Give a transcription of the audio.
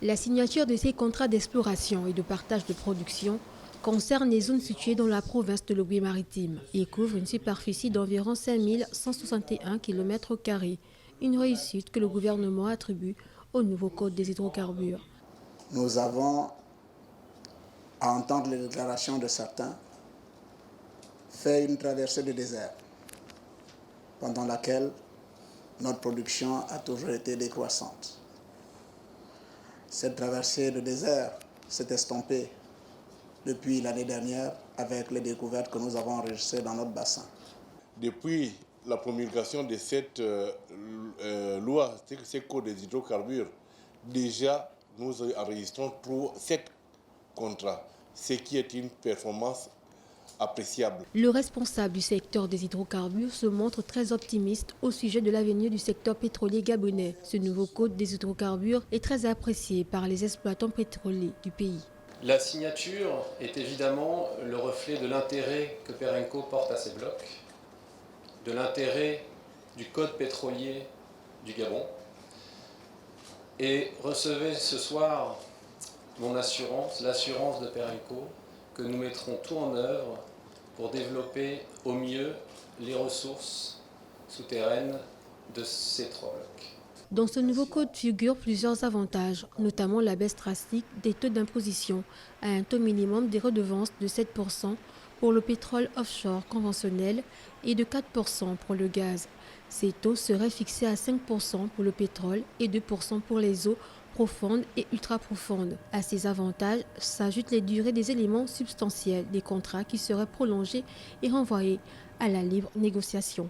La signature de ces contrats d'exploration et de partage de production concerne les zones situées dans la province de l'Ogooué-Maritime et couvre une superficie d'environ 5 161 km², une réussite que le gouvernement attribue au nouveau code des hydrocarbures. Nous avons, à entendre les déclarations de certains, fait une traversée du désert, pendant laquelle notre production a toujours été décroissante. Cette traversée du désert s'est estompée depuis l'année dernière avec les découvertes que nous avons enregistrées dans notre bassin. Depuis la promulgation de cette loi, ce code des hydrocarbures, déjà nous enregistrons 7 contrats, ce qui est une performance appréciable. Le responsable du secteur des hydrocarbures se montre très optimiste au sujet de l'avenir du secteur pétrolier gabonais. Ce nouveau code des hydrocarbures est très apprécié par les exploitants pétroliers du pays. La signature est évidemment le reflet de l'intérêt que Perenco porte à ces blocs, de l'intérêt du code pétrolier du Gabon. Et recevez ce soir mon assurance, l'assurance de Perenco, que nous mettrons tout en œuvre pour développer au mieux les ressources souterraines de ces 3 blocs. Dans ce nouveau code figurent plusieurs avantages, notamment la baisse drastique des taux d'imposition à un taux minimum des redevances de 7% pour le pétrole offshore conventionnel et de 4% pour le gaz. Ces taux seraient fixés à 5% pour le pétrole et 2% pour les eaux profondes et ultra-profondes. À ces avantages s'ajoutent les durées des éléments substantiels des contrats qui seraient prolongés et renvoyés à la libre négociation.